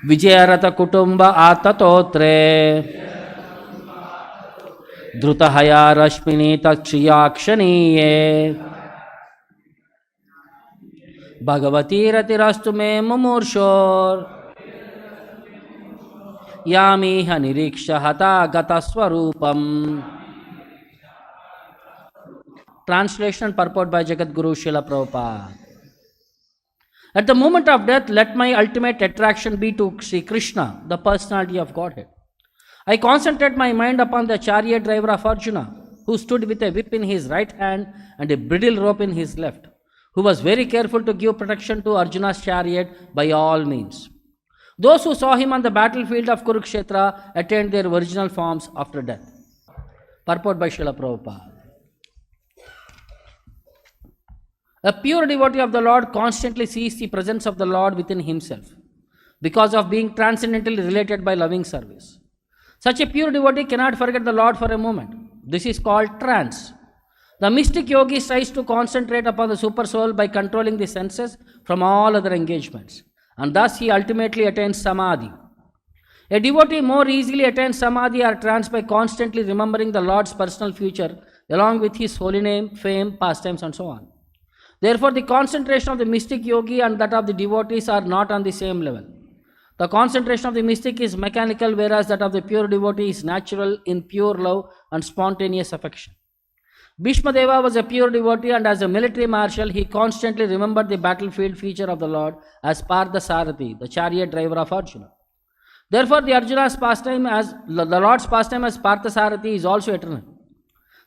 Vijayarata Kutumba Atatotre Drutahaya Rashmini Takshiyakshaniye Bhagavati Ratirastu me Mumurshor Yami Haniriksha Hata Gata Swarupam. Translation and purport by Jagat Guru Srila Prabhupada. At the moment of death, let my ultimate attraction be to Sri Krishna, the personality of Godhead. I concentrate my mind upon the chariot driver of Arjuna, who stood with a whip in his right hand and a bridle rope in his left, who was very careful to give protection to Arjuna's chariot by all means. Those who saw him on the battlefield of Kurukshetra attained their original forms after death. Purport by Srila Prabhupada. A pure devotee of the Lord constantly sees the presence of the Lord within himself because of being transcendently related by loving service. Such a pure devotee cannot forget the Lord for a moment. This is called trance. The mystic yogi tries to concentrate upon the super soul by controlling the senses from all other engagements, and thus he ultimately attains samadhi. A devotee more easily attains samadhi or trance by constantly remembering the Lord's personal future along with his holy name, fame, pastimes, and so on. Therefore, the concentration of the mystic yogi and that of the devotees are not on the same level. The concentration of the mystic is mechanical, whereas that of the pure devotee is natural in pure love and spontaneous affection. Bhishma Deva was a pure devotee, and as a military marshal, he constantly remembered the battlefield feature of the Lord as Parthasarathi, the chariot driver of Arjuna. Therefore, the Arjuna's pastime as the Lord's pastime as Parthasarathi is also eternal.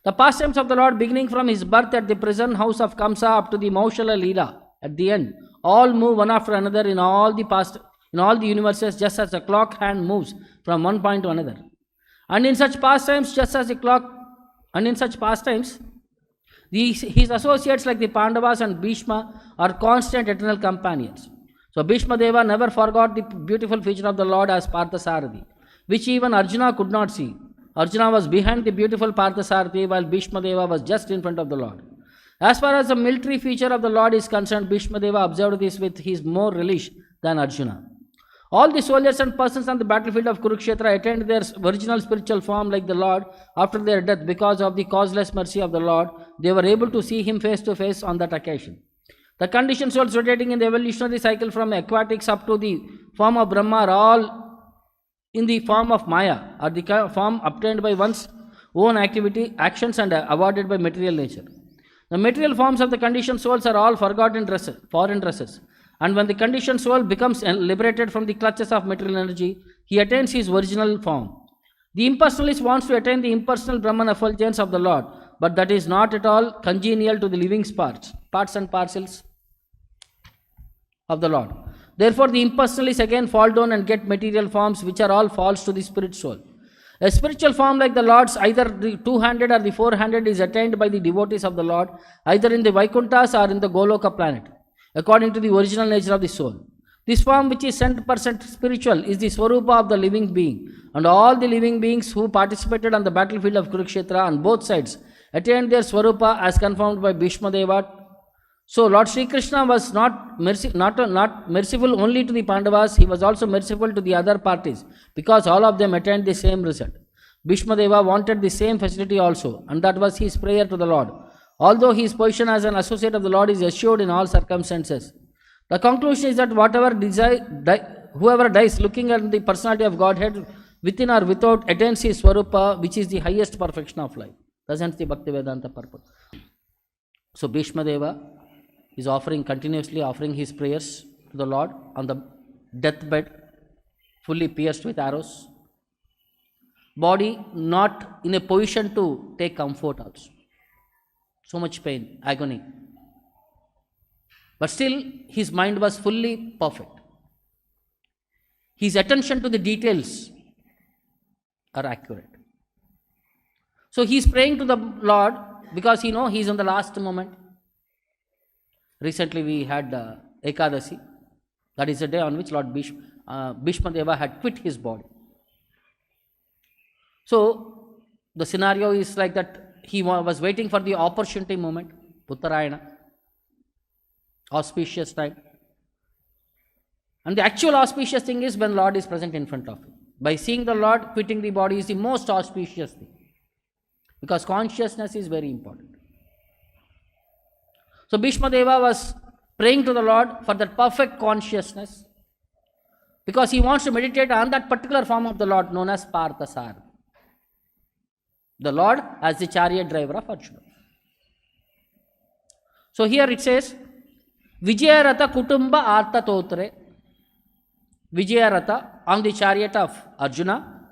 The pastimes of the Lord, beginning from his birth at the prison house of Kamsa up to the Maushala Leela at the end, all move one after another in all the universes, just as a clock hand moves from one point to another. And in such pastimes, his associates like the Pandavas and Bhishma are constant eternal companions. So Bhishma Deva never forgot the beautiful feature of the Lord as Parthasarathi, which even Arjuna could not see. Arjuna was behind the beautiful Parthasarathi, while Bhishma Deva was just in front of the Lord. As far as the military feature of the Lord is concerned, Bhishma Deva observed this with his more relish than Arjuna. All the soldiers and persons on the battlefield of Kurukshetra attained their original spiritual form like the Lord after their death. Because of the causeless mercy of the Lord, they were able to see him face to face on that occasion. The conditioned souls rotating in the evolutionary cycle from aquatics up to the form of Brahma are all in the form of Maya, or the form obtained by one's own actions and awarded by material nature. The material forms of the conditioned souls are all foreign dresses. And when the conditioned soul becomes liberated from the clutches of material energy, he attains his original form. The impersonalist wants to attain the impersonal Brahman effulgence of the Lord, but that is not at all congenial to the living parts and parcels of the Lord. Therefore, the impersonalists again fall down and get material forms, which are all false to the spirit soul. A spiritual form like the Lord's, either the two-handed or the four-handed, is attained by the devotees of the Lord, either in the Vaikunthas or in the Goloka planet, according to the original nature of the soul. This form, which is 100% spiritual, is the Swarupa of the living being, and all the living beings who participated on the battlefield of Kurukshetra on both sides attained their Swarupa as confirmed by Bhishma Deva. So Lord Sri Krishna was not merciful only to the Pandavas, he was also merciful to the other parties, because all of them attained the same result. Bhishma Deva wanted the same facility also, and that was his prayer to the Lord. Although his position as an associate of the Lord is assured in all circumstances, the conclusion is that whoever dies looking at the personality of Godhead within or without attains his Swarupa, which is the highest perfection of life. Presents the Bhakti Vedanta purport. So Bhishma Deva is continuously offering his prayers to the Lord on the deathbed, fully pierced with arrows. Body not in a position to take comfort also. So much pain, agony. But still, his mind was fully perfect. His attention to the details are accurate. So he is praying to the Lord because he knows he is in the last moment. Recently we had Ekadasi. That is the day on which Lord Bhishma Deva had quit his body. So the scenario is like that. He was waiting for the opportunity moment, Uttarayana, auspicious time. And the actual auspicious thing is when Lord is present in front of you. By seeing the Lord, quitting the body is the most auspicious thing. Because consciousness is very important. So Bhishma Deva was praying to the Lord for that perfect consciousness. Because he wants to meditate on that particular form of the Lord known as Parthasarathi. The Lord as the chariot driver of Arjuna. So here it says, Vijayarata Kutumba Artha Totre. Vijayarata on the chariot of Arjuna.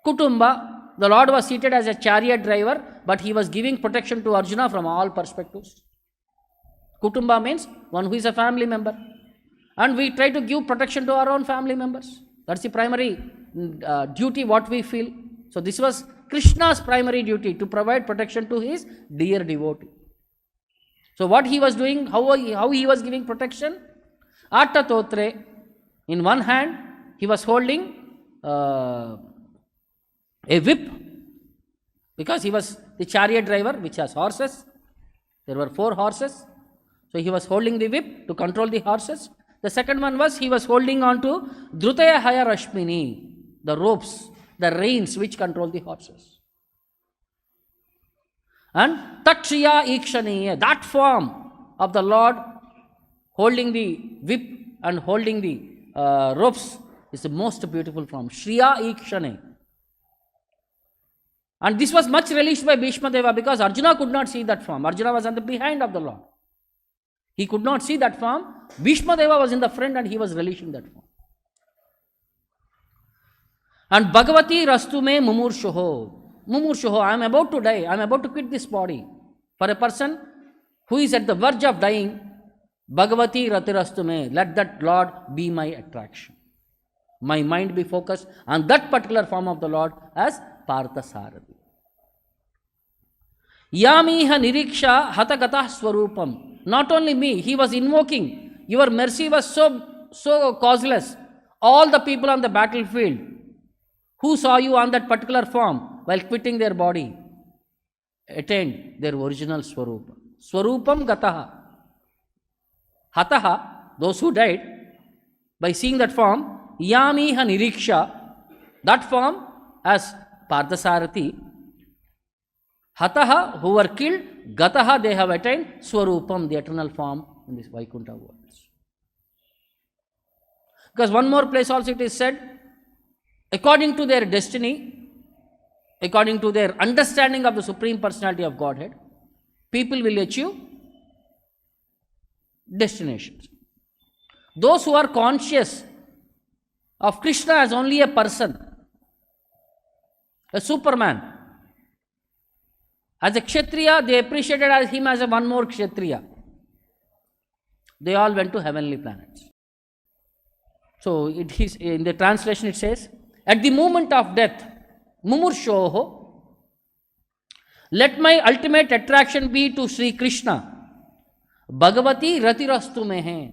Kutumba, the Lord was seated as a chariot driver, but he was giving protection to Arjuna from all perspectives. Kutumba means one who is a family member. And we try to give protection to our own family members. That's the primary duty what we feel. So this was Krishna's primary duty, to provide protection to his dear devotee. So what he was doing, how he was giving protection? Artha Totre, in one hand he was holding a whip, because he was the chariot driver which has horses. There were 4 horses. So he was holding the whip to control the horses. The second one was he was holding on to Drutaya Haya Rashmini, the ropes, the reins which control the horses. And Takshiya Ikshaniya, that form of the Lord holding the whip and holding the ropes is the most beautiful form. Shriya Ikshane. And this was much relished by Bhishma Deva, because Arjuna could not see that form. Arjuna was on the behind of the Lord. He could not see that form. Bhishma Deva was in the front and he was relishing that form. And Bhagavati Rastume Mumurshoho. Mumurshoho, I am about to die. I am about to quit this body. For a person who is at the verge of dying, Bhagavati Ratirastume, let that Lord be my attraction. My mind be focused on that particular form of the Lord as Parthasarathi. Yamiha Niriksha Hatagata Swarupam. Not only me, he was invoking, your mercy was so causeless. All the people on the battlefield who saw you on that particular form while quitting their body attained their original Swarupa. Swarupam Gataha. Hataha, those who died, by seeing that form, Yamiha Niriksha, that form as Parthasarathi. Hataha, who were killed, Gataha, they have attained Swarupam, the eternal form in this Vaikuntha worlds. Because one more place also it is said, according to their destiny, according to their understanding of the Supreme Personality of Godhead, people will achieve destinations. Those who are conscious of Krishna as only a person, a Superman, as a Kshatriya, they appreciated him as a one more Kshatriya. They all went to heavenly planets. So it is, in the translation it says, at the moment of death, Mumurshoho, let my ultimate attraction be to Sri Krishna. Bhagavati Ratirastu Mehe.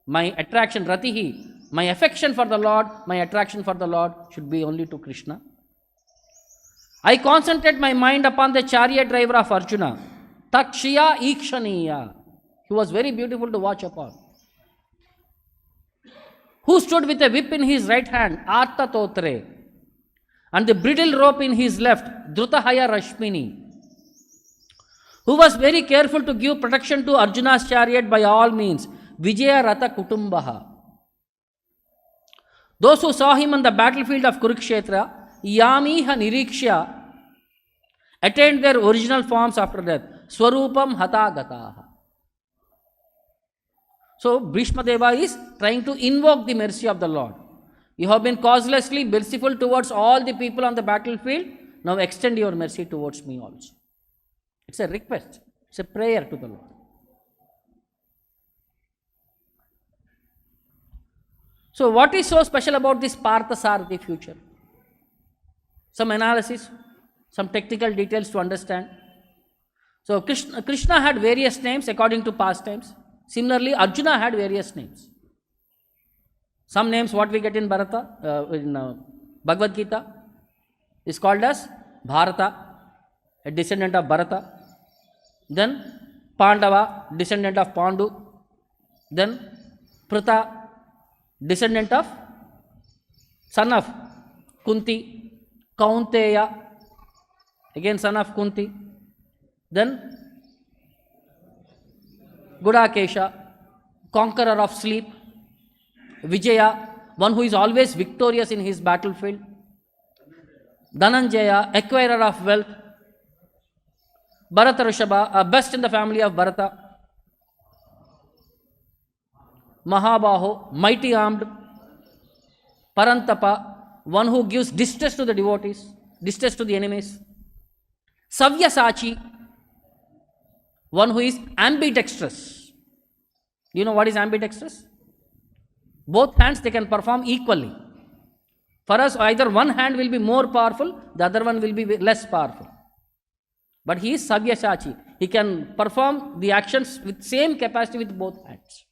My attraction, Ratihi, my affection for the Lord, my attraction for the Lord should be only to Krishna. I concentrate my mind upon the chariot driver of Arjuna, Takshiya Ikshaniya. He was very beautiful to watch upon. Who stood with a whip in his right hand, Artha Totre, and the bridle rope in his left, Drutahaya Rashmini. Who was very careful to give protection to Arjuna's chariot by all means, Vijaya Ratha Kutumbaha. Those who saw him on the battlefield of Kurukshetra, Yamiha Niriksha, attained their original forms after death. Swarupam Hata Gataha. So Bhishma Deva is trying to invoke the mercy of the Lord. You have been causelessly merciful towards all the people on the battlefield. Now extend your mercy towards me also. It's a request. It's a prayer to the Lord. So what is so special about this Parthasarathi future? Some analysis, some technical details to understand. So Krishna had various names according to past times. Similarly, Arjuna had various names. Some names what we get in Bhagavad Gita is called as Bharata, a descendant of Bharata. Then Pandava, descendant of Pandu. Then Prita, descendant of, son of Kunti, Kaunteya, again son of Kunti. Then Gudakesha, conqueror of sleep. Vijaya, one who is always victorious in his battlefield. Dhananjaya, acquirer of wealth. Bharata Rishabha, best in the family of Bharata. Mahabaho, mighty armed. Parantapa, one who gives distress to the devotees, distress to the enemies. Savyasachi, one who is ambidextrous. Do you know what is ambidextrous? Both hands they can perform equally. For us, either one hand will be more powerful, the other one will be less powerful. But he is Savyasachi. He can perform the actions with same capacity with both hands.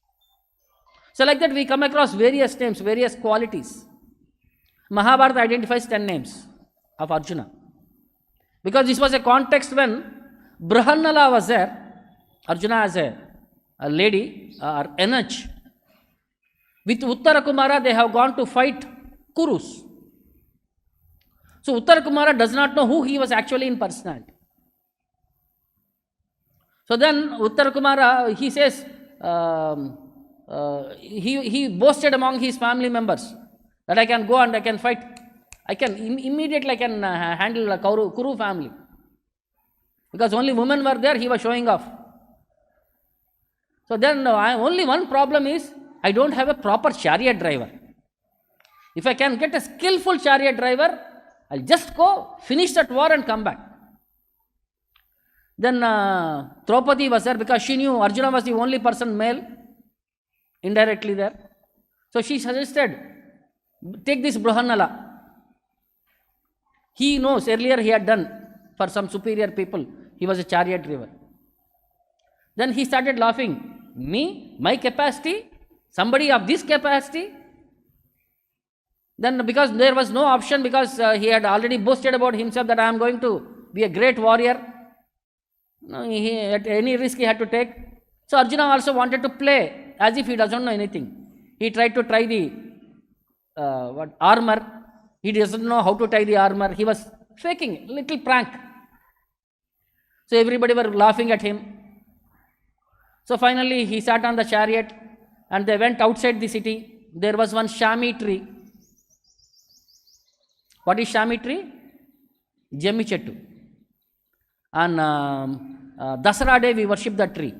So like that we come across various names, various qualities. Mahabharata identifies 10 names of Arjuna. Because this was a context when Brahannala was there, Arjuna as a lady or eunuch. With Uttara Kumara they have gone to fight Kurus. So Uttara Kumara does not know who he was actually in personality. So then Uttara Kumara, he says, he boasted among his family members that I can go and I can fight. I can immediately handle a Kuru family. Because only women were there, he was showing off. So then only one problem is, I don't have a proper chariot driver. If I can get a skillful chariot driver, I'll just go, finish that war and come back. Then Draupadi was there because she knew Arjuna was the only person male, indirectly there. So she suggested, take this Brahannala. He knows, earlier he had done for some superior people, he was a chariot driver. Then he started laughing. Me, my capacity, somebody of this capacity. Then because there was no option, because he had already boasted about himself that I am going to be a great warrior. At any risk he had to take. So Arjuna also wanted to play as if he doesn't know anything. He tried to try the armor. He doesn't know how to tie the armor. He was faking a little prank. So everybody were laughing at him. So finally he sat on the chariot and they went outside the city. There was one Shami tree. What is Shami tree? Jemmi Chettu. On Dasara day we worship that tree.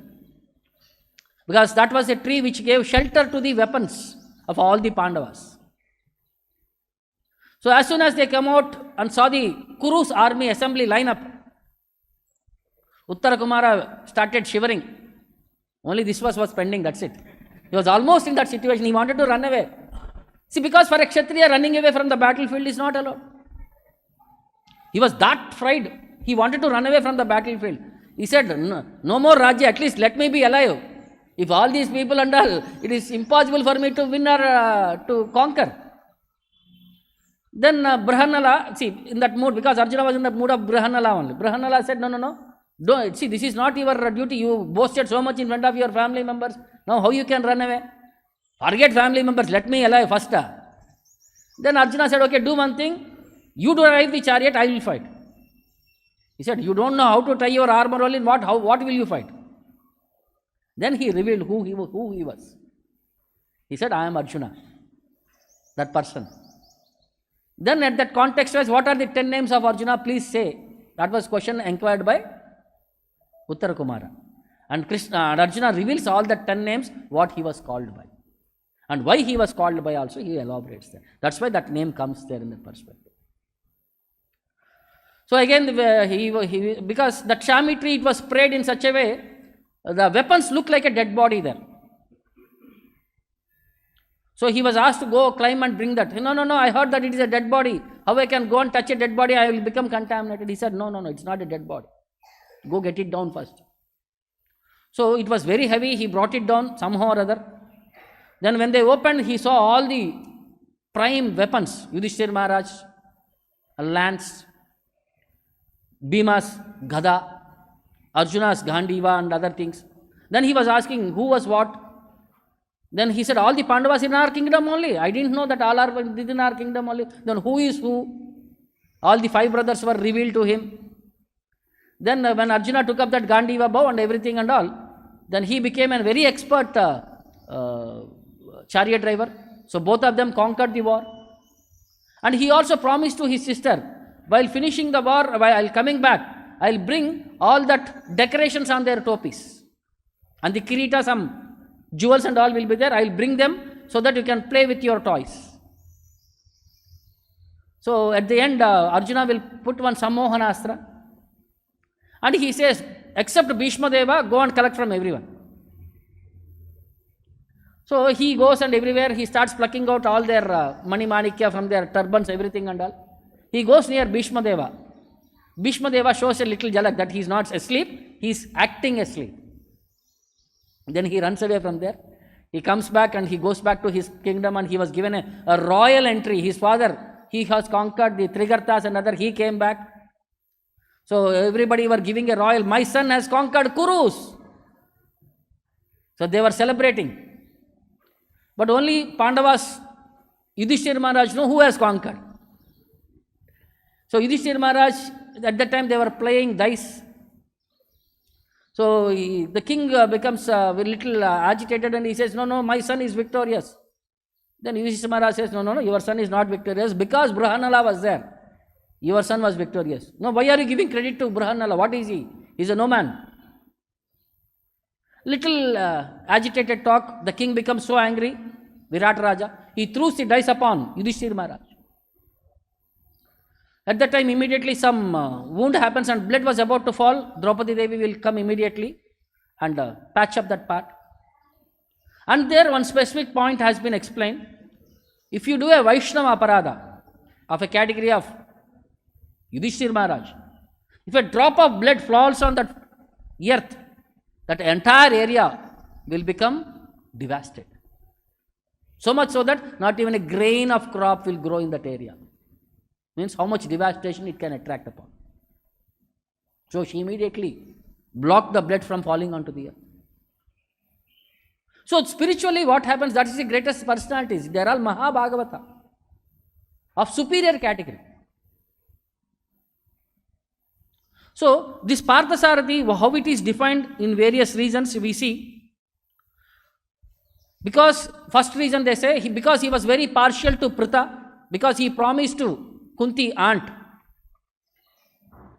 Because that was a tree which gave shelter to the weapons of all the Pandavas. So as soon as they came out and saw the Kuru's army assembly line up, Uttara Kumara started shivering. Only this was pending, that's it. He was almost in that situation, he wanted to run away. See, because for a Kshatriya, running away from the battlefield is not allowed. He was that frightened, he wanted to run away from the battlefield. He said, no more Rajya, at least let me be alive. If all these people and all, it is impossible for me to win or to conquer. Then Brahannala, see, in that mood, because Arjuna was in the mood of Brahannala only. Brahannala said, no. Don't, see, this is not your duty. You boasted so much in front of your family members. Now how you can run away? Forget family members, let me alive first. Then Arjuna said, okay, do one thing. You drive the chariot, I will fight. He said, you don't know how to tie your armor only, what will you fight? Then he revealed who he was. He said, I am Arjuna, that person. Then at that context was, what are the 10 names of Arjuna? Please say. That was question inquired by Uttara Kumara. And Arjuna reveals all the 10 names, what he was called by. And why he was called by also, he elaborates there. That's why that name comes there in that perspective. So again, because that Shami tree, it was sprayed in such a way, the weapons look like a dead body there. So he was asked to go climb and bring that. No, I heard that it is a dead body. How I can go and touch a dead body? I will become contaminated. He said, no, it's not a dead body. Go get it down first. So it was very heavy. He brought it down somehow or other. Then when they opened, he saw all the prime weapons. Yudhishthir Maharaj, a lance, Bhima's Gada, Arjuna's Ghandiva and other things. Then he was asking who was what. Then he said, all the Pandavas in our kingdom only. I didn't know that all are within our kingdom only. Then who is who? All the 5 brothers were revealed to him. Then when Arjuna took up that Gandiva bow and everything and all, then he became a very expert chariot driver. So both of them conquered the war. And he also promised to his sister, while finishing the war, while coming back, I'll bring all that decorations on their topis. And the kirita, some jewels and all will be there. I'll bring them so that you can play with your toys. So at the end, Arjuna will put one Sammohanastra. And he says, except Bhishma Deva, go and collect from everyone. So he goes and everywhere he starts plucking out all their mani manikya from their turbans, everything and all. He goes near Bhishma Deva. Bhishma Deva shows a little jalak that he is not asleep, he is acting asleep. Then he runs away from there. He comes back and he goes back to his kingdom, and he was given a royal entry. His father, he has conquered the Trigartas and other, he came back. So everybody were giving a royal, my son has conquered Kurus. So they were celebrating. But only Pandavas, Yudhishthira Maharaj knew who has conquered. So Yudhishthira Maharaj, at that time they were playing dice. So the king becomes a little agitated, and he says, no, my son is victorious. Then Yudhishthira Maharaj says, no, your son is not victorious because Bruhanala was there. Your son was victorious. No, why are you giving credit to Bruhanala? What is he? He is a no man. Little agitated talk, the king becomes so angry, Virat Raja, he throws the dice upon Yudhishthira Maharaj. At that time, immediately some wound happens and blood was about to fall. Draupadi Devi will come immediately and patch up that part. And there one specific point has been explained. If you do a Vaishnava Aparada of a category of Yudhishthira Maharaj, if a drop of blood falls on that earth, that entire area will become devastated. So much so that not even a grain of crop will grow in that area. Means how much devastation it can attract upon. So she immediately blocked the blood from falling onto the earth. So spiritually what happens, that is the greatest personalities. They are all Maha Bhagavata of superior category. So this Parthasarathi, how it is defined in various reasons we see. Because first reason they say, because he was very partial to Pritha, because he promised to Kunti aunt,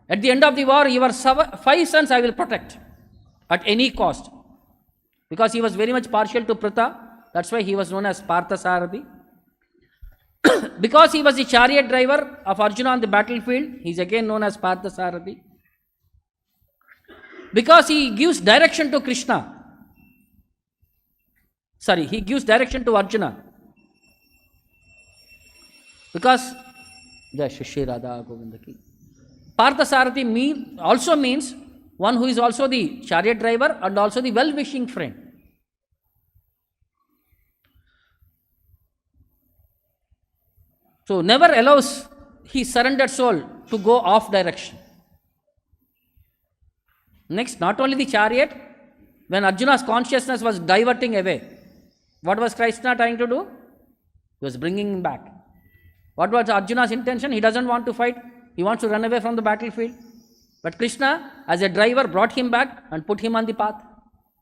at the end of the war, your 5 sons I will protect at any cost. Because he was very much partial to Pritha, that's why he was known as Parthasarathi. Because he was the chariot driver of Arjuna on the battlefield, he is again known as Parthasarathi. Because he gives direction to Krishna. He gives direction to Arjuna. Because Jai Shri Radha Govinda ki. Parthasarathi also means one who is also the chariot driver and also the well-wishing friend. So never allows his surrendered soul to go off direction. Next, not only the chariot, when Arjuna's consciousness was diverting away, what was Krishna trying to do? He was bringing him back. What was Arjuna's intention? He doesn't want to fight. He wants to run away from the battlefield. But Krishna, as a driver, brought him back and put him on the path.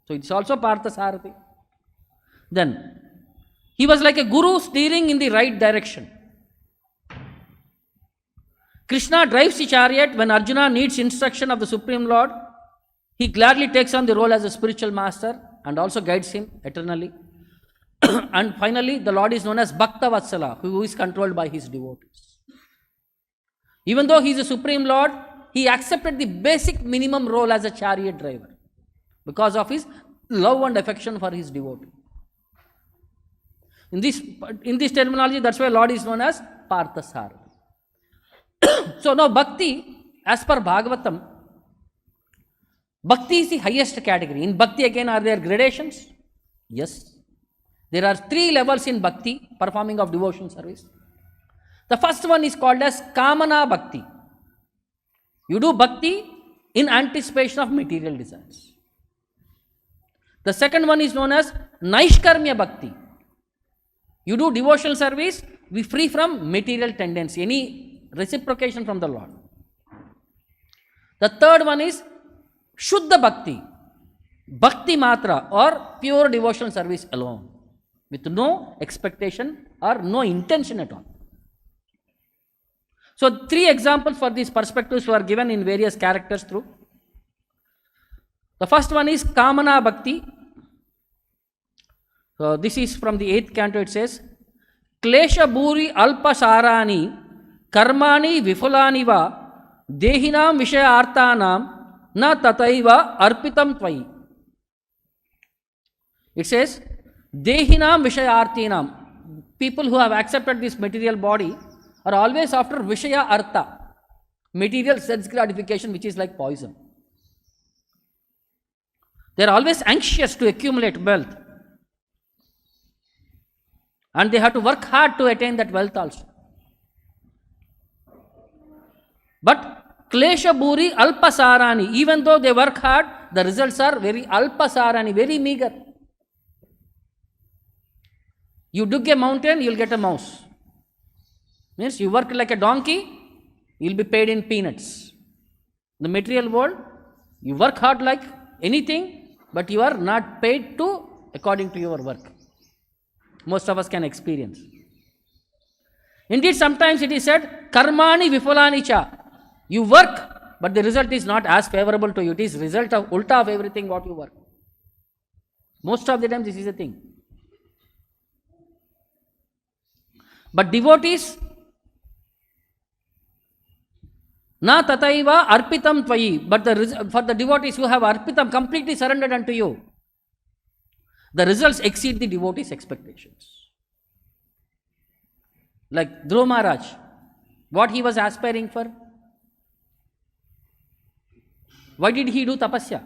So it's also Parthasarathi. Then, he was like a guru steering in the right direction. Krishna drives the chariot when Arjuna needs instruction of the Supreme Lord. He gladly takes on the role as a spiritual master and also guides him eternally. And finally, the Lord is known as Bhakta Vatsala, who is controlled by his devotees. Even though he is a Supreme Lord, he accepted the basic minimum role as a chariot driver because of his love and affection for his devotee. In this terminology, that's why Lord is known as Parthasarathi. So now Bhakti, as per Bhagavatam, Bhakti is the highest category. In Bhakti again, are there gradations? Yes. There are 3 levels in Bhakti, performing of devotion service. The first one is called as Kamana Bhakti. You do Bhakti in anticipation of material desires. The second one is known as Naishkarmya Bhakti. You do devotional service, be free from material tendency, any reciprocation from the Lord. The third one is Shuddha Bhakti, Bhakti Matra, or pure devotional service alone, with no expectation or no intention at all. So, three examples for these perspectives were given in various characters through. The first one is Kamana Bhakti. So, this is from the 8th canto. It says, Klesha Bhuri Alpa Sarani Karmani Vifulani Va Dehinam Vishaya Artanam Na Tataiva Arpitam Tvai. It says, Dehinam Vishaya Artinam. People who have accepted this material body are always after Vishaya Artha, material sense gratification, which is like poison. They are always anxious to accumulate wealth. And they have to work hard to attain that wealth also. But Klesha Bhuri Alpasarani, even though they work hard, the results are very Alpasarani, very meager. You dig a mountain, you will get a mouse. Means you work like a donkey, you will be paid in peanuts. In the material world, you work hard like anything, but you are not paid to according to your work. Most of us can experience. Indeed, sometimes it is said, Karmani Vifulani Cha. You work, but the result is not as favorable to you. It is result of ulta of everything what you work. Most of the time this is the thing. But devotees, Na tataiva arpitam tvayi. But for the devotees who have arpitam, completely surrendered unto you, the results exceed the devotees' expectations. Like Dhruva Maharaj, what he was aspiring for? Why did he do tapasya?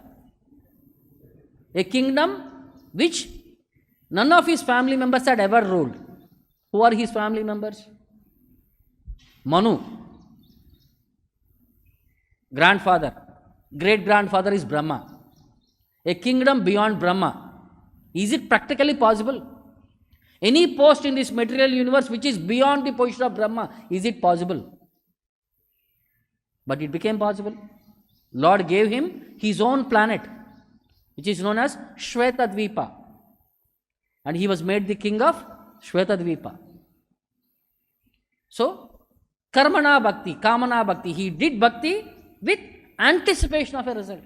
A kingdom which none of his family members had ever ruled. Who are his family members? Manu, grandfather, great grandfather is Brahma. A kingdom beyond Brahma. Is it practically possible? Any post in this material universe which is beyond the position of Brahma, is it possible? But it became possible. Lord gave him his own planet, which is known as Shvetadvipa. And he was made the king of Shvetadvipa. So, Karmana Bhakti, Kamana Bhakti, he did Bhakti with anticipation of a result.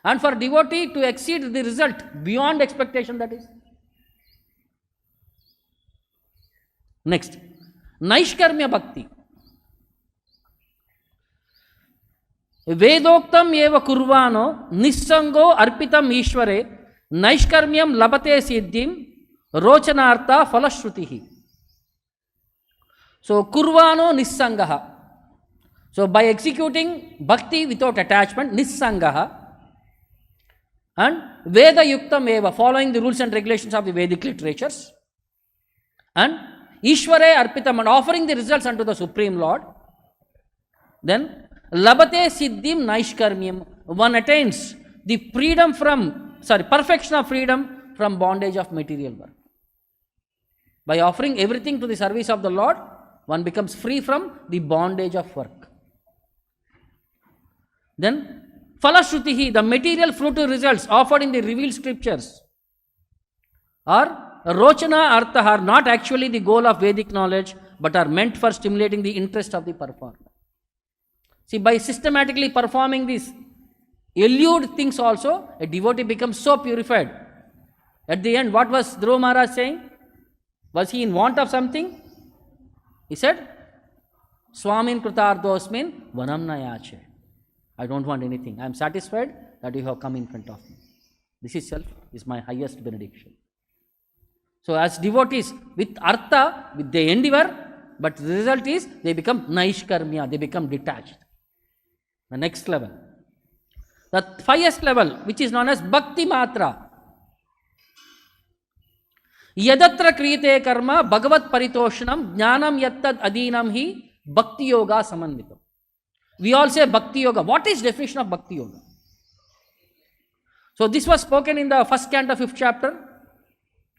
And for devotee to exceed the result beyond expectation, that is. Next, Naishkarmya Bhakti. Vedoktam eva kurvano nissango arpitam ishvare naishkarmyam labate siddhim rochanartha falashrutihi. So, kurvano nissangaha. So, by executing bhakti without attachment, nissangaha, and Veda Yuktam eva, following the rules and regulations of the Vedic literatures, and Ishvare Arpitam, and offering the results unto the Supreme Lord, then Labate Siddhim Naishkarmyam, one attains the freedom from, perfection of freedom from bondage of material work. By offering everything to the service of the Lord, one becomes free from the bondage of work. Then Falashrutihi, the material fruitive results offered in the revealed scriptures, or Rochana Artha, are not actually the goal of Vedic knowledge, but are meant for stimulating the interest of the performer. See, by systematically performing these elude things also, a devotee becomes so purified. At the end, what was Dhruva Maharaj saying? Was he in want of something? He said, Swamin Kritardosmin Vanam Nayache. I don't want anything. I am satisfied that you have come in front of me. This itself is my highest benediction. So, as devotees, with artha, with the endeavor, but the result is they become naishkarmya, they become detached. The next level. The highest level, which is known as bhakti matra. Yadatra kriyate karma bhagavat paritoshanam jnanam yattad adinam hi bhakti yoga samanvitam. We all say Bhakti Yoga. What is definition of Bhakti Yoga? So this was spoken in the first canto, 5th chapter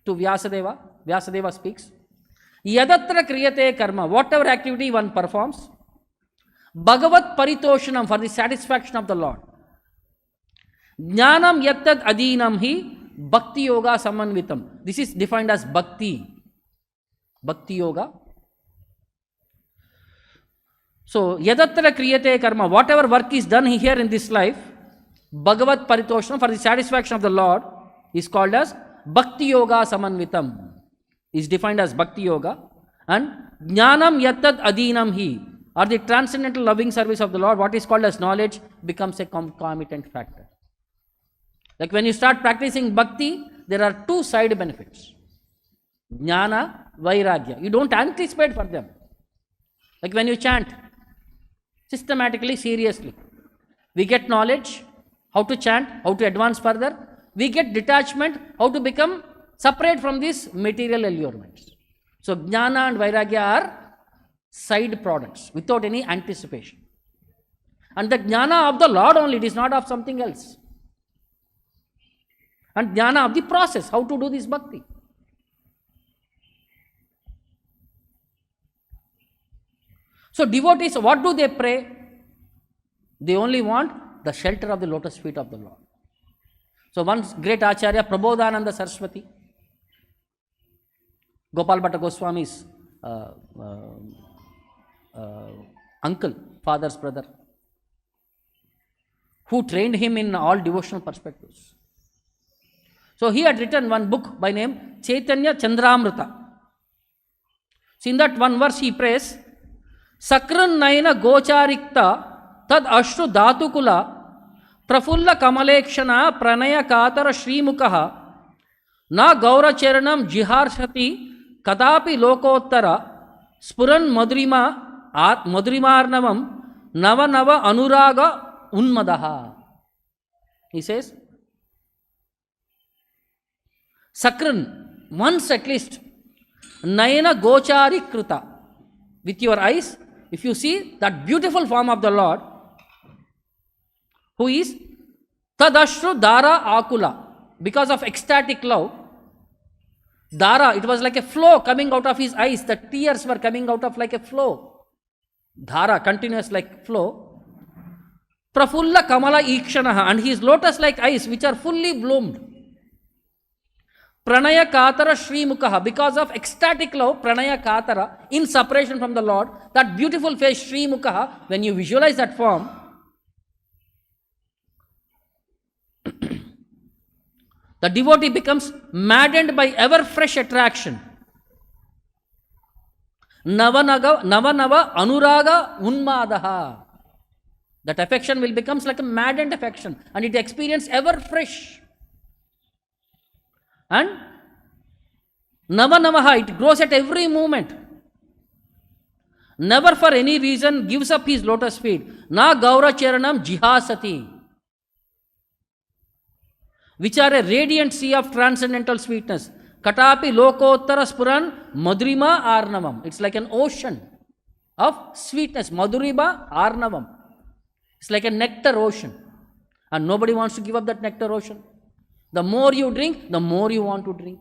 to Vyasadeva. Vyasadeva speaks, Yadatra kriyate karma, whatever activity one performs, Bhagavat paritoshanam, for the satisfaction of the Lord. Jnanam yattad adinam hi Bhakti Yoga samanvitam. This is defined as Bhakti. Bhakti Yoga. So, yadatra kriyate karma, whatever work is done here in this life, Bhagavat paritoshanam, for the satisfaction of the Lord, is called as Bhakti Yoga samanvitam. Is defined as Bhakti Yoga. And Jnanam yattad adinam hi, or the transcendental loving service of the Lord, what is called as knowledge, becomes a concomitant factor. Like when you start practicing bhakti, there are two side benefits. Jnana, Vairagya. You don't anticipate for them. Like when you chant, systematically, seriously. We get knowledge, how to chant, how to advance further. We get detachment, how to become separate from these material allurements. So Jnana and Vairagya are side products, without any anticipation. And the Jnana of the Lord only, it is not of something else. And Jnana of the process, how to do this bhakti. So devotees, what do they pray? They only want the shelter of the lotus feet of the Lord. So one great Acharya, Prabodhananda Saraswati, Gopal Bhatta Goswami's uncle, father's brother, who trained him in all devotional perspectives. So he had written one book by name Chaitanya Chandramrita. So in that one verse he prays, Sakran Naina Gocharikta Tad Ashru Dhatukula Prafulla Kamalekshana Pranaya Katara Srimukaha Na Gaura Charanam Jiharshati Kadapi Lokottara Spuran Madrimarnavam Nava Nava Anuraga Unmadaha. He says, Sakran, once at least, Nayana Gochari Kruta, with your eyes, if you see that beautiful form of the Lord, who is Tadashru Dara Akula, because of ecstatic love, Dara, it was like a flow coming out of his eyes, the tears were coming out of like a flow. Dhara, continuous like flow. Prafulla Kamala Ikshanaha, and his lotus like eyes, which are fully bloomed. Pranaya Katara Srimukaha, because of ecstatic love, Pranaya Katara, in separation from the Lord, that beautiful face Srimukaha, when you visualize that form, the devotee becomes maddened by ever fresh attraction. Navanava Anuraga Unmadaha. That affection will become like a maddened affection, and it experiences ever fresh. And Navanavaha, it grows at every moment. Never for any reason gives up his lotus feet. Na Gaura Charanam Jihasati, which are a radiant sea of transcendental sweetness. Katapi Lokottara Spuran Madhurima Arnavam. It's like an ocean of sweetness. Madhurima Arnavam. It's like a nectar ocean. And nobody wants to give up that nectar ocean. The more you drink, the more you want to drink.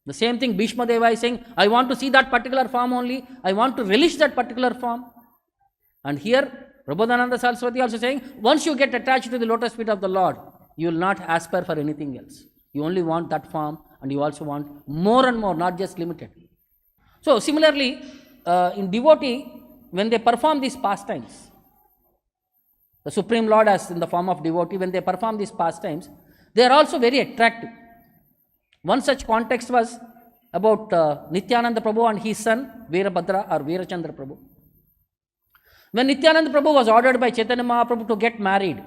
The same thing Bhishma Deva is saying, I want to see that particular form only. I want to relish that particular form. And here, Prabodhananda Saraswati also saying, once you get attached to the lotus feet of the Lord, you will not aspire for anything else. You only want that form, and you also want more and more, not just limited. So similarly, in devotee, when they perform these pastimes, the Supreme Lord as in the form of devotee, when they perform these pastimes, they are also very attractive. One such context was about Nityananda Prabhu and his son Veerabhadra or Veerachandra Prabhu. When Nityananda Prabhu was ordered by Chaitanya Mahaprabhu to get married,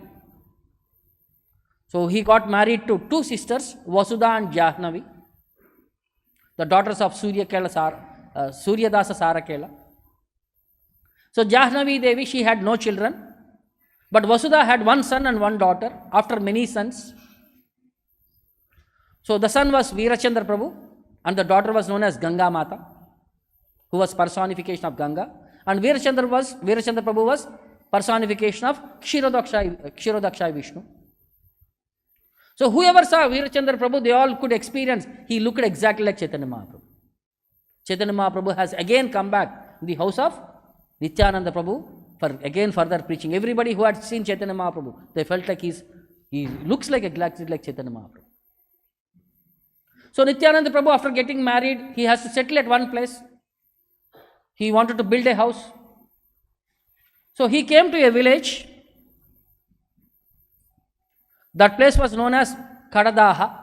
so he got married to two sisters, Vasudha and Jahnavi, the daughters of Suryadasa Sarakela. So Jahnavi Devi, she had no children, but Vasudha had one son and one daughter after many sons. So the son was Veerachandra Prabhu and the daughter was known as Ganga Mata, who was personification of Ganga, and Veerachandra Prabhu was personification of Kshirodaksha Vishnu. So whoever saw Veerachandra Prabhu, they all could experience, he looked exactly like Chaitanya Mahaprabhu. Chaitanya Mahaprabhu has again come back in the house of Nityananda Prabhu for again further preaching. Everybody who had seen Chaitanya Mahaprabhu, they felt like he looks like exactly like Chaitanya Mahaprabhu. So Nityananda Prabhu, after getting married, he has to settle at one place. He wanted to build a house. So he came to a village. That place was known as Kardaha.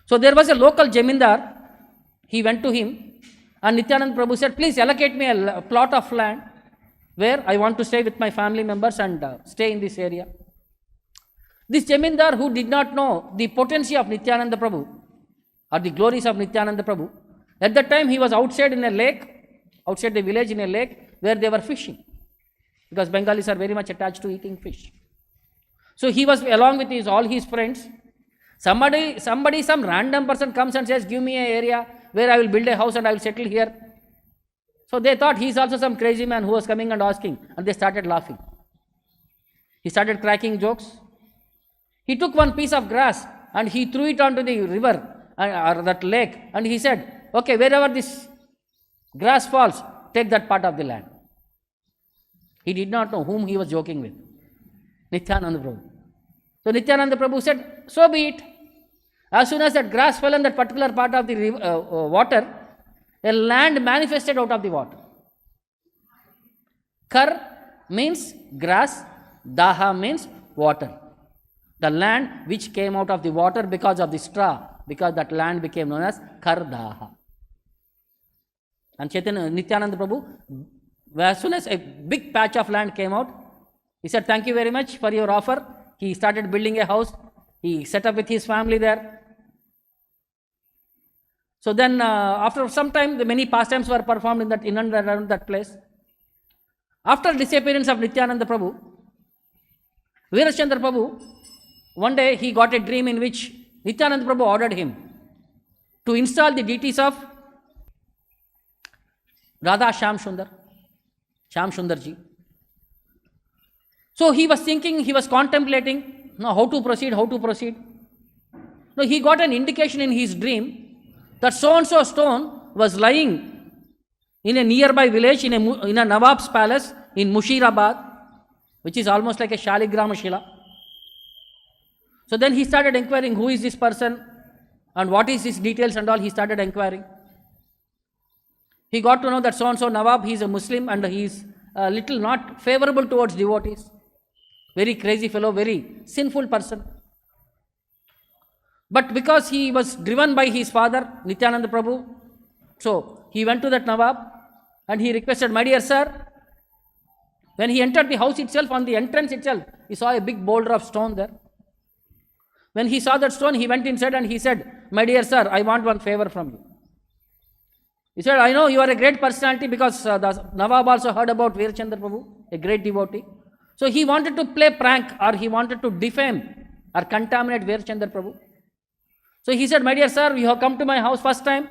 So there was a local Jamindar. He went to him and Nityananda Prabhu said, please allocate me a plot of land where I want to stay with my family members and stay in this area. This Jamindar, who did not know the potency of Nityananda Prabhu or the glories of Nityananda Prabhu, at that time he was outside in a lake, outside the village in a lake where they were fishing, because Bengalis are very much attached to eating fish. So he was along with all his friends. Some random person comes and says, give me an area where I will build a house and I will settle here. So they thought he is also some crazy man who was coming and asking, and they started laughing. He started cracking jokes. He took one piece of grass and he threw it onto the river or that lake, and he said, okay, wherever this grass falls, take that part of the land. He did not know whom he was joking with. Nityananda Prabhu. So Nityananda Prabhu said, so be it. As soon as that grass fell on that particular part of the river, water, a land manifested out of the water. Kar means grass, daha means water. The land which came out of the water because of the straw, because that land became known as Kardaha. And Nityananda Prabhu, as soon as a big patch of land came out, he said, thank you very much for your offer. He started building a house. He set up with his family there. So then after some time, the many pastimes were performed in and around that place. After disappearance of Nityananda Prabhu, Veerachandra Prabhu, one day he got a dream in which Nityananda Prabhu ordered him to install the deities of Radha Shyam Sundarji. So he was thinking, he was contemplating how to proceed. No, he got an indication in his dream that so-and-so stone was lying in a nearby village in a Nawab's palace in Mushirabad, which is almost like a Shaligrama Shila. So then he started inquiring, who is this person and what is his details and all. He started inquiring. He got to know that so-and-so Nawab, he is a Muslim and he is a little not favorable towards devotees. Very crazy fellow, very sinful person. But because he was driven by his father, Nityananda Prabhu, so he went to that Nawab and he requested, my dear sir, when he entered the house itself, on the entrance itself, he saw a big boulder of stone there. When he saw that stone, he went inside and he said, my dear sir, I want one favor from you. He said, I know you are a great personality, because the Nawab also heard about Veerachandra Prabhu, a great devotee. So he wanted to play prank, or he wanted to defame or contaminate Veerachandra Prabhu. So he said, my dear sir, you have come to my house first time.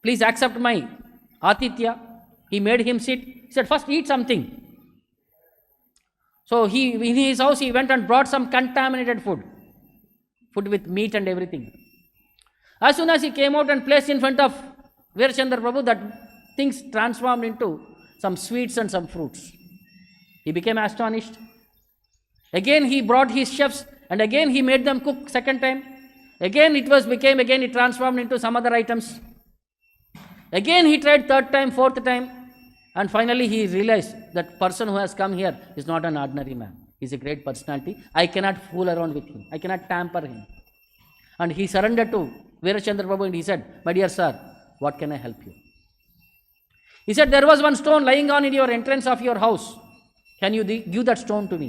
Please accept my atitya. He made him sit. He said, first eat something. So in his house, he went and brought some contaminated food with meat and everything. As soon as he came out and placed in front of Veerachandra Prabhu, that things transformed into some sweets and some fruits. He became astonished. Again he brought his chefs and again he made them cook second time. Again it transformed into some other items. Again he tried third time, fourth time, and finally he realized that person who has come here is not an ordinary man. He is a great personality. I cannot fool around with him. I cannot tamper him. And he surrendered to Veerachandra Prabhu and he said, my dear sir, what can I help you? He said, there was one stone lying on in your entrance of your house. Can you give that stone to me?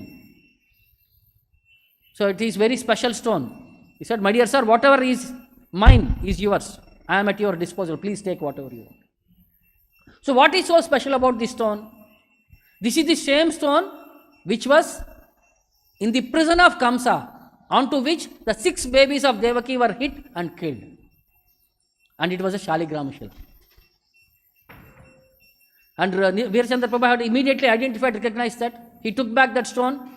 So it is very special stone. He said, my dear sir, whatever is mine is yours. I am at your disposal. Please take whatever you want. So what is so special about this stone? This is the same stone which was in the prison of Kamsa, onto which the 6 babies of Devaki were hit and killed. And it was a Shaligrama Shila. And Veerachandra Prabhu had immediately identified, recognized that. He took back that stone.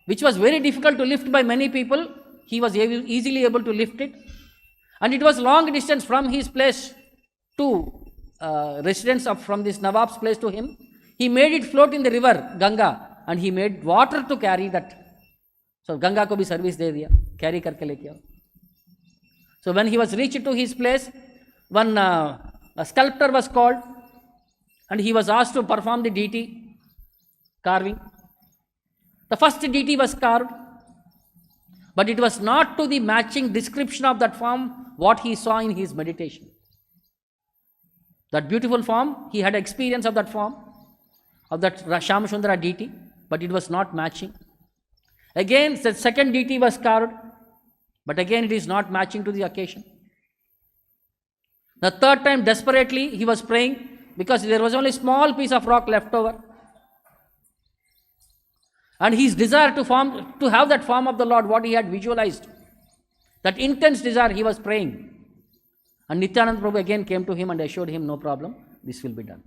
which was very difficult to lift by many people, he was easily able to lift it. And it was long distance from his place to residence from this Nawab's place to him. He made it float in the river Ganga, and he made water to carry that. So Ganga ko bhi service de diya, carry karke leke aao. So when he was reached to his place, one a sculptor was called, and he was asked to perform the deity carving. The first deity was carved, but it was not to the matching description of that form what he saw in his meditation. That beautiful form, he had experience of that form, of that Shamsundara deity, but it was not matching. Again, the second deity was carved, but again it is not matching to the occasion. The third time, desperately, he was praying because there was only a small piece of rock left over. And his desire to have that form of the Lord, what he had visualized, that intense desire, he was praying. And Nityananda Prabhu again came to him and assured him, no problem, this will be done.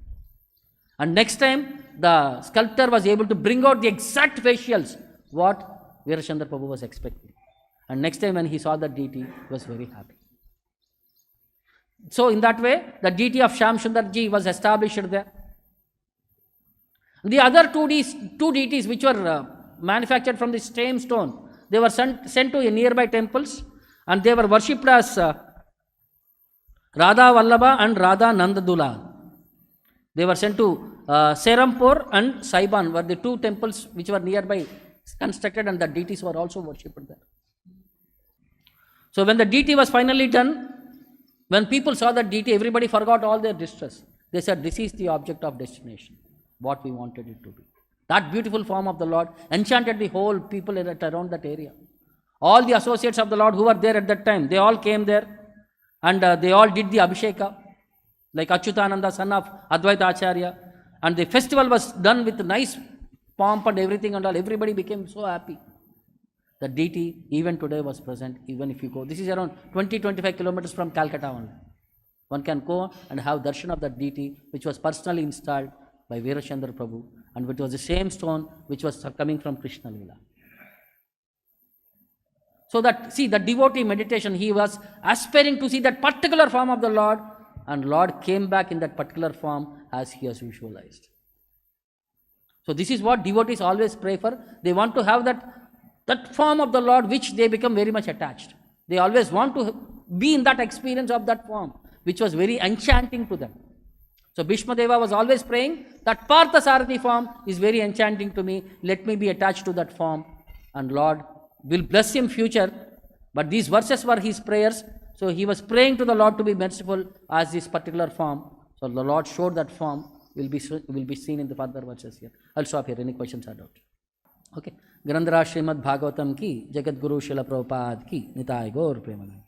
And next time, the sculptor was able to bring out the exact facials, what Veerachandra Prabhu was expecting. And next time when he saw that deity, he was very happy. So in that way, the deity of Shamsundarji was established there. The other two deities which were manufactured from the same stone, they were sent to nearby temples, and they were worshipped as Radha Vallabha and Radha Nandadula. They were sent to Serampur and Saiban were the two temples which were nearby constructed, and the deities were also worshipped there. So when the deity was finally done, when people saw that deity, everybody forgot all their distress. They said, this is the object of destination, what we wanted it to be. That beautiful form of the Lord enchanted the whole people around that area. All the associates of the Lord who were there at that time, they all came there, and they all did the Abhisheka, like Achyutananda, son of Advaita Acharya. And the festival was done with nice pomp and everything and all. Everybody became so happy. The deity even today was present, even if you go. This is around 20-25 kilometers from Calcutta only. One can go and have darshan of that deity, which was personally installed by Veerachandra Prabhu, and which was the same stone which was coming from Krishna Leela. So that, see, the devotee meditation, he was aspiring to see that particular form of the Lord, and Lord came back in that particular form as he has visualized. So this is what devotees always pray for. They want to have that form of the Lord which they become very much attached. They always want to be in that experience of that form, which was very enchanting to them. So Bhishma Deva was always praying that Parthasarathi form is very enchanting to me. Let me be attached to that form, and Lord will bless him future. But these verses were his prayers. So he was praying to the Lord to be merciful as this particular form. So the Lord showed that form will be seen in the further verses here. I'll stop here. Any questions or doubt? Okay. Grandhara Srimad Bhagavatam ki, Jagat Guru Srila Prabhupada ki, Nitai Gaur Premanand.